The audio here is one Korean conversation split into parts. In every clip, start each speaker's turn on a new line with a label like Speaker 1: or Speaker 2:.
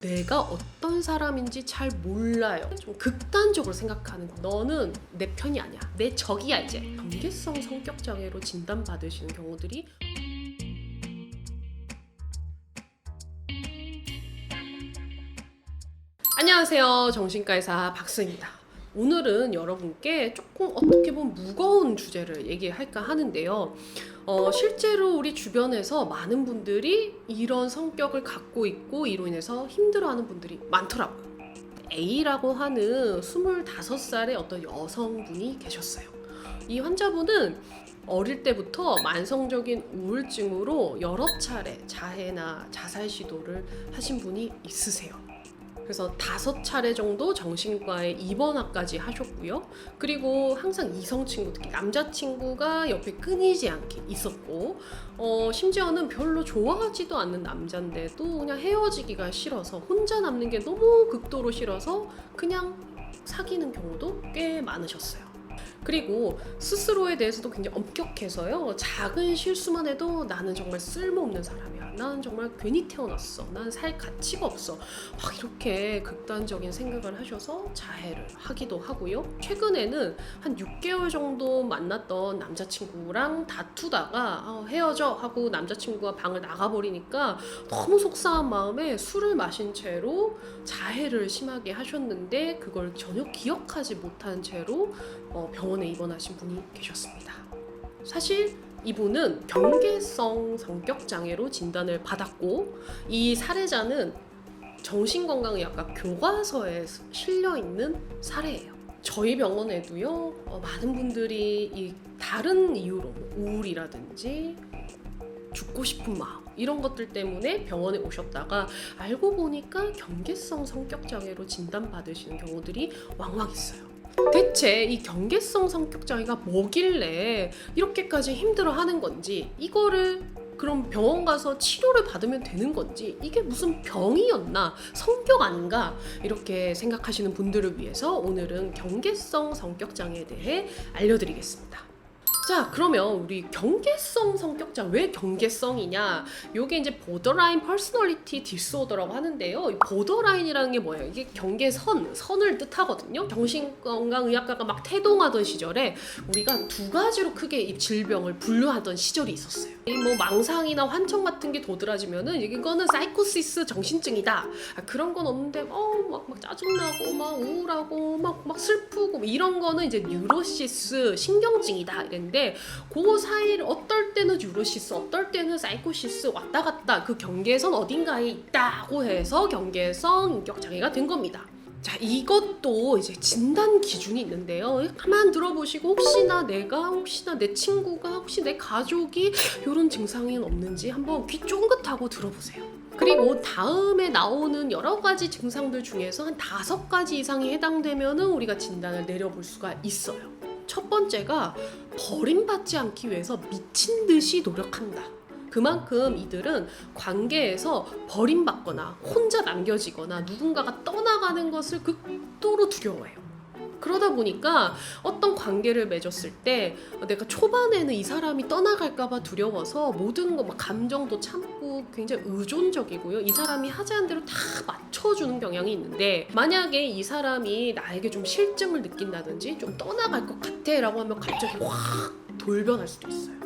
Speaker 1: 내가 어떤 사람인지 잘 몰라요. 좀 극단적으로 생각하는 너는 내 편이 아니야. 내 적이야 이제. 경계성 성격 장애로 진단받으시는 경우들이 안녕하세요. 정신과 의사 박수입니다. 오늘은 여러분께 조금 어떻게 보면 무거운 주제를 얘기할까 하는데요. 실제로 우리 주변에서 많은 분들이 이런 성격을 갖고 있고 이로 인해서 힘들어하는 분들이 많더라고요. A라고 하는 25살의 어떤 여성분이 계셨어요. 이 환자분은 어릴 때부터 만성적인 우울증으로 여러 차례 자해나 자살 시도를 하신 분이 있으세요. 그래서 5차례 정도 정신과에 입원까지 하셨고요. 그리고 항상 이성 친구, 특히 남자친구가 옆에 끊이지 않게 있었고, 심지어는 별로 좋아하지도 않는 남자인데도 그냥 헤어지기가 싫어서 혼자 남는 게 너무 극도로 싫어서 그냥 사귀는 경우도 꽤 많으셨어요. 그리고 스스로에 대해서도 굉장히 엄격해서요. 작은 실수만 해도 나는 정말 쓸모없는 사람이야. 나는 정말 괜히 태어났어. 나는 살 가치가 없어. 막 이렇게 극단적인 생각을 하셔서 자해를 하기도 하고요. 최근에는 한 6개월 정도 만났던 남자친구랑 다투다가 헤어져 하고 남자친구가 방을 나가버리니까 너무 속상한 마음에 술을 마신 채로 자해를 심하게 하셨는데 그걸 전혀 기억하지 못한 채로 병원에 입원하신 분이 계셨습니다. 사실 이분은 경계성 성격장애로 진단을 받았고 이 사례자는 정신건강의학과 교과서에 실려있는 사례예요. 저희 병원에도요 많은 분들이 이 다른 이유로 우울이라든지 죽고 싶은 마음 이런 것들 때문에 병원에 오셨다가 알고 보니까 경계성 성격장애로 진단받으시는 경우들이 왕왕 있어요. 대체 이 경계성 성격장애가 뭐길래 이렇게까지 힘들어하는 건지, 이거를 그럼 병원 가서 치료를 받으면 되는 건지, 이게 무슨 병이었나, 성격 아닌가 이렇게 생각하시는 분들을 위해서 오늘은 경계성 성격장애에 대해 알려드리겠습니다. 자, 그러면 우리 경계성 성격장애, 왜 경계성이냐? 요게 이제 보더라인 퍼스널리티 디스오더라고 하는데요. 이 보더라인이라는 게 뭐예요? 이게 선을 뜻하거든요. 정신건강의학과가 막 태동하던 시절에 우리가 두 가지로 크게 이 질병을 분류하던 시절이 있었어요. 이 뭐 망상이나 환청 같은 게 도드라지면은 이거는 사이코시스 정신증이다. 그런 건 없는데 막 짜증나고 막 우울하고 막 슬프고 이런 거는 이제 뉴로시스 신경증이다 이랬는데, 그 사이를 어떨 때는 뉴로시스 어떨 때는 사이코시스 왔다 갔다 그 경계선 어딘가에 있다고 해서 경계성 인격장애가 된 겁니다. 자, 이것도 이제 진단 기준이 있는데요. 가만 들어보시고 혹시나 내 친구가, 혹시 내 가족이 이런 증상이 없는지 한번 귀 쫑긋하고 들어보세요. 그리고 다음에 나오는 여러 가지 증상들 중에서 한 5가지 이상이 해당되면은 우리가 진단을 내려볼 수가 있어요. 첫 번째가 버림받지 않기 위해서 미친 듯이 노력한다. 그만큼 이들은 관계에서 버림받거나 혼자 남겨지거나 누군가가 떠나가는 것을 극도로 두려워해요. 그러다 보니까 어떤 관계를 맺었을 때 내가 초반에는 이 사람이 떠나갈까봐 두려워서 모든 거 막 감정도 참고 굉장히 의존적이고요. 이 사람이 하자는 대로 다 맞춰주는 경향이 있는데, 만약에 이 사람이 나에게 좀 실증을 느낀다든지 좀 떠나갈 것 같아 라고 하면 갑자기 확 돌변할 수도 있어요.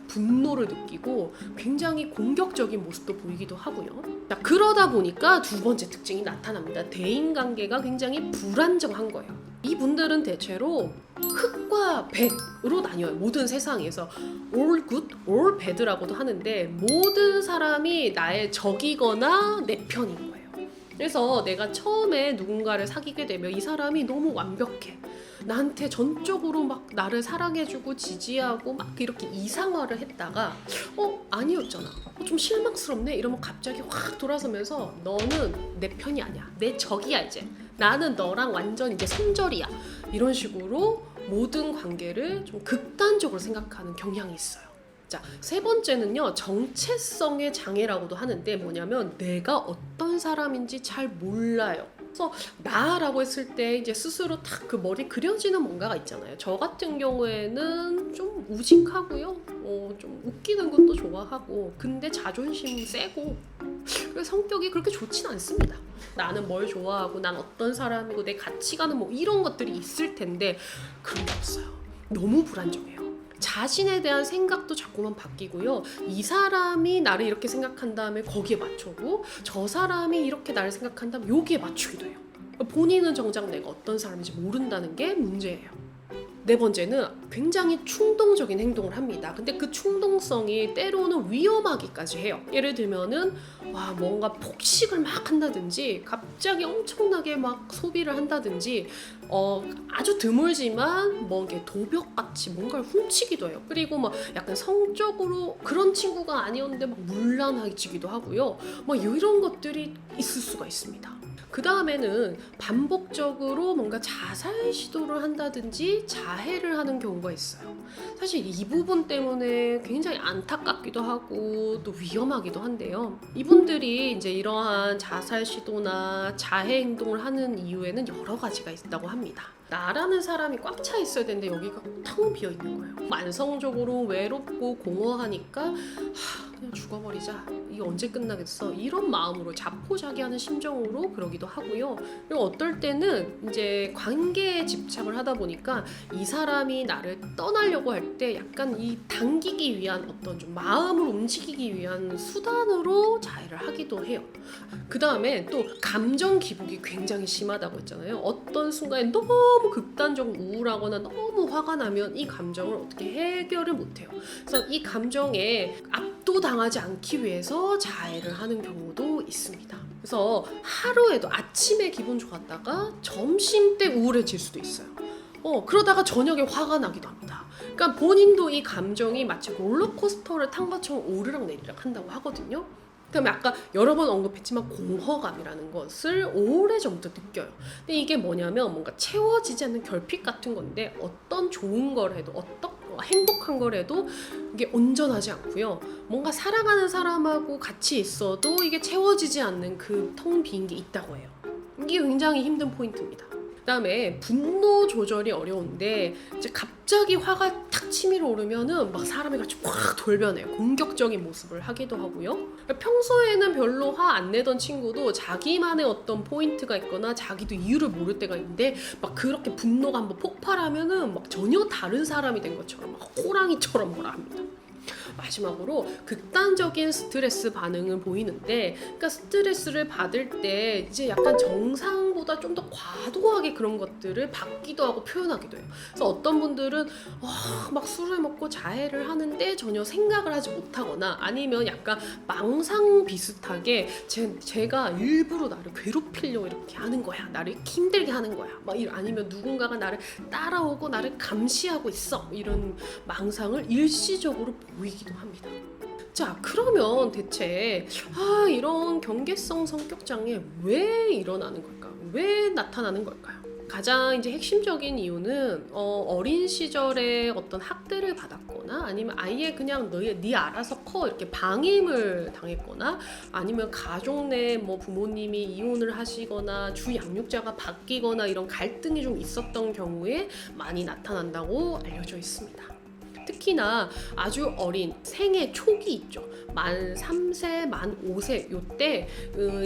Speaker 1: 분노를 느끼고 굉장히 공격적인 모습도 보이기도 하고요. 자, 그러다 보니까 두 번째 특징이 나타납니다. 대인관계가 굉장히 불안정한 거예요. 이분들은 대체로 흑과 백으로 나뉘어요. 모든 세상에서 all good, all bad라고도 하는데 모든 사람이 나의 적이거나 내 편인 거예요. 그래서 내가 처음에 누군가를 사귀게 되면 이 사람이 너무 완벽해. 나한테 전적으로 막 나를 사랑해주고 지지하고 막 이렇게 이상화를 했다가 아니었잖아. 좀 실망스럽네. 이러면 갑자기 확 돌아서면서 너는 내 편이 아니야. 내 적이야 이제. 나는 너랑 완전 이제 손절이야. 이런 식으로 모든 관계를 좀 극단적으로 생각하는 경향이 있어요. 자, 세 번째는요, 정체성의 장애라고도 하는데 뭐냐면 내가 어떤 사람인지 잘 몰라요. 그래서 나라고 했을 때 이제 스스로 딱 그 머리 그려지는 뭔가가 있잖아요. 저 같은 경우에는 좀 우직하고요, 좀 웃기는 것도 좋아하고, 근데 자존심 세고 그래서 성격이 그렇게 좋진 않습니다. 나는 뭘 좋아하고 난 어떤 사람이고 내 가치관은 뭐 이런 것들이 있을 텐데 그런 게 없어요. 너무 불안정해요. 자신에 대한 생각도 자꾸만 바뀌고요. 이 사람이 나를 이렇게 생각한 다음에 거기에 맞추고 저 사람이 이렇게 나를 생각한다면 여기에 맞추기도 해요. 본인은 정작 내가 어떤 사람인지 모른다는 게 문제예요. 네 번째는 굉장히 충동적인 행동을 합니다. 근데 그 충동성이 때로는 위험하기까지 해요. 예를 들면은 뭔가 폭식을 막 한다든지 갑자기 엄청나게 막 소비를 한다든지 아주 드물지만 뭐 이게 도벽같이 뭔가를 훔치기도 해요. 그리고 막 약간 성적으로 그런 친구가 아니었는데 막 문란해지기도 하고요. 막 이런 것들이 있을 수가 있습니다. 그 다음에는 반복적으로 뭔가 자살 시도를 한다든지 자해를 하는 경우가 있어요. 사실 이 부분 때문에 굉장히 안타깝기도 하고 또 위험하기도 한데요. 이분들이 이제 이러한 자살 시도나 자해 행동을 하는 이유에는 여러 가지가 있다고 합니다. 나라는 사람이 꽉 차 있어야 되는데 여기가 텅 비어 있는 거예요. 만성적으로 외롭고 공허하니까 그냥 죽어버리자. 이게 언제 끝나겠어? 이런 마음으로 자포자기하는 심정으로 그러기도 하고요. 그리고 어떨 때는 이제 관계에 집착을 하다 보니까 이 사람이 나를 떠나려고 할 때 약간 이 당기기 위한 어떤 좀 마음을 움직이기 위한 수단으로 자해를 하기도 해요. 그 다음에 또 감정 기복이 굉장히 심하다고 했잖아요. 어떤 순간에 너무 극단적으로 우울하거나 너무 화가 나면 이 감정을 어떻게 해결을 못해요. 그래서 이 감정에 압도당하지 않기 위해서 자해를 하는 경우도 있습니다. 그래서 하루에도 아침에 기분 좋았다가 점심 때 우울해질 수도 있어요. 그러다가 저녁에 화가 나기도 합니다. 그러니까 본인도 이 감정이 마치 롤러코스터를 탄 것처럼 오르락내리락 한다고 하거든요. 그다음에 아까 여러 번 언급했지만 공허감이라는 것을 오래전부터 느껴요. 근데 이게 뭐냐면 뭔가 채워지지 않는 결핍 같은 건데 어떤 좋은 걸 해도 어떤 행복한 걸 해도 이게 온전하지 않고요. 뭔가 사랑하는 사람하고 같이 있어도 이게 채워지지 않는 그 텅 빈 게 있다고 해요. 이게 굉장히 힘든 포인트입니다. 그다음에 분노 조절이 어려운데 이제 갑자기 화가 탁 치밀어 오르면은 막 사람이 같이 확 돌변해요. 공격적인 모습을 하기도 하고요. 평소에는 별로 화 안 내던 친구도 자기만의 어떤 포인트가 있거나 자기도 이유를 모를 때가 있는데 막 그렇게 분노가 한번 폭발하면은 막 전혀 다른 사람이 된 것처럼 막 호랑이처럼 뭐라 합니다. 마지막으로 극단적인 스트레스 반응을 보이는데, 그러니까 스트레스를 받을 때 이제 약간 정상보다 좀 더 과도하게 그런 것들을 받기도 하고 표현하기도 해요. 그래서 어떤 분들은 막 술을 먹고 자해를 하는데 전혀 생각을 하지 못하거나 아니면 약간 망상 비슷하게 제가 일부러 나를 괴롭히려고 이렇게 하는 거야, 나를 힘들게 하는 거야, 막 아니면 누군가가 나를 따라오고 나를 감시하고 있어, 이런 망상을 일시적으로 보이기도 합니다. 자, 그러면 대체 이런 경계성 성격 장애 왜 일어나는 걸까요? 왜 나타나는 걸까요? 가장 이제 핵심적인 이유는 어린 시절에 어떤 학대를 받았거나 아니면 아예 그냥 네 알아서 커 이렇게 방임을 당했거나 아니면 가족 내 뭐 부모님이 이혼을 하시거나 주 양육자가 바뀌거나 이런 갈등이 좀 있었던 경우에 많이 나타난다고 알려져 있습니다. 특히나 아주 어린 생애 초기 있죠. 만 3세, 만 5세 요때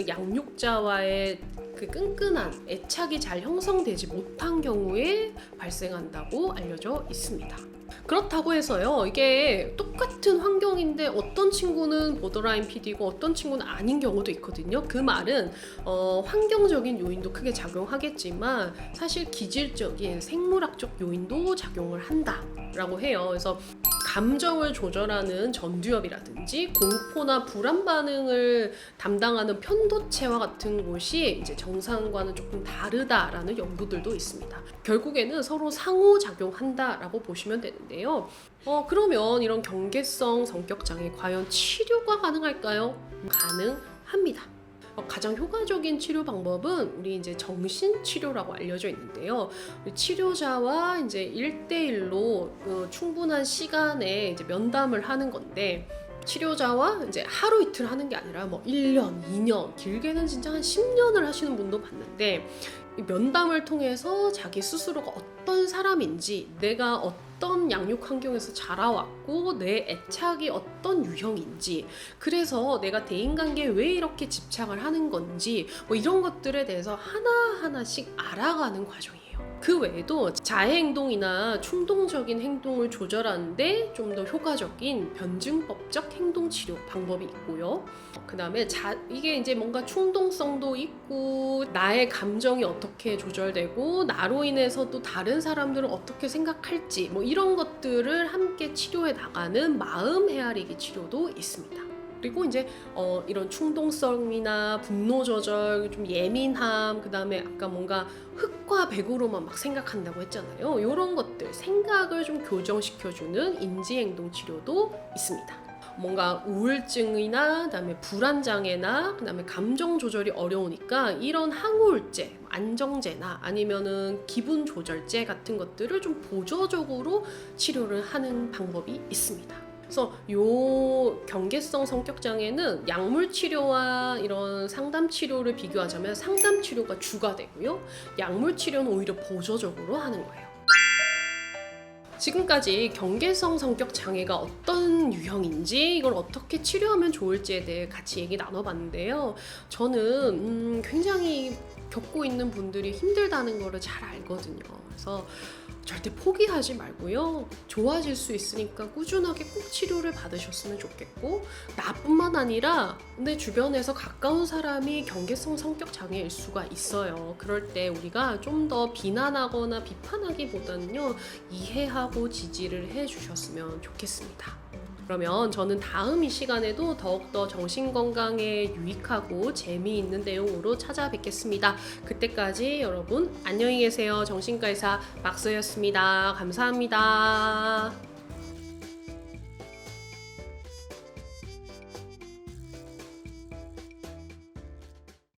Speaker 1: 양육자와의 그 끈끈한 애착이 잘 형성되지 못한 경우에 발생한다고 알려져 있습니다. 그렇다고 해서요, 이게 똑같은 환경인데 어떤 친구는 보더라인 PD고 어떤 친구는 아닌 경우도 있거든요. 그 말은 환경적인 요인도 크게 작용하겠지만 사실 기질적인 생물학적 요인도 작용을 한다라고 해요. 그래서 감정을 조절하는 전두엽이라든지 공포나 불안 반응을 담당하는 편도체와 같은 곳이 이제 정상과는 조금 다르다라는 연구들도 있습니다. 결국에는 서로 상호작용한다라고 보시면 되는데요. 그러면 이런 경계성 성격 장애 과연 치료가 가능할까요? 가능합니다. 가장 효과적인 치료 방법은 우리 이제 정신치료라고 알려져 있는데요. 치료자와 이제 1대1로 충분한 시간에 이제 면담을 하는 건데, 치료자와 이제 하루 이틀 하는 게 아니라 뭐 1년, 2년, 길게는 진짜 한 10년을 하시는 분도 봤는데, 이 면담을 통해서 자기 스스로가 어떤 사람인지, 내가 어떤 양육 환경에서 자라왔고 내 애착이 어떤 유형인지, 그래서 내가 대인관계에 왜 이렇게 집착을 하는 건지 뭐 이런 것들에 대해서 하나하나씩 알아가는 과정이에요. 그 외에도 자해행동이나 충동적인 행동을 조절하는데 좀 더 효과적인 변증법적 행동치료 방법이 있고요. 그 다음에 이게 이제 뭔가 충동성도 있고 나의 감정이 어떻게 조절되고 나로 인해서도 다른 사람들은 어떻게 생각할지 뭐 이런 것들을 함께 치료해 나가는 마음 헤아리기 치료도 있습니다. 그리고 이제 이런 충동성이나 분노 조절, 좀 예민함, 그 다음에 아까 뭔가 흑과 백으로만 막 생각한다고 했잖아요. 이런 것들, 생각을 좀 교정시켜주는 인지행동 치료도 있습니다. 뭔가 우울증이나 그다음에 불안장애나 그다음에 감정 조절이 어려우니까 이런 항우울제, 안정제나 아니면은 기분 조절제 같은 것들을 좀 보조적으로 치료를 하는 방법이 있습니다. 그래서 요 경계성 성격 장애는 약물 치료와 이런 상담 치료를 비교하자면 상담 치료가 주가 되고요. 약물 치료는 오히려 보조적으로 하는 거예요. 지금까지 경계성 성격 장애가 어떤 유형인지 이걸 어떻게 치료하면 좋을지에 대해 같이 얘기 나눠봤는데요. 저는 굉장히 겪고 있는 분들이 힘들다는 거를 잘 알거든요. 그래서 절대 포기하지 말고요. 좋아질 수 있으니까 꾸준하게 꼭 치료를 받으셨으면 좋겠고, 나뿐만 아니라 내 주변에서 가까운 사람이 경계성 성격 장애일 수가 있어요. 그럴 때 우리가 좀 더 비난하거나 비판하기보다는요, 이해하고 지지를 해주셨으면 좋겠습니다. 그러면 저는 다음 이 시간에도 더욱더 정신건강에 유익하고 재미있는 내용으로 찾아뵙겠습니다. 그때까지 여러분 안녕히 계세요. 정신과 의사 박서였습니다. 감사합니다.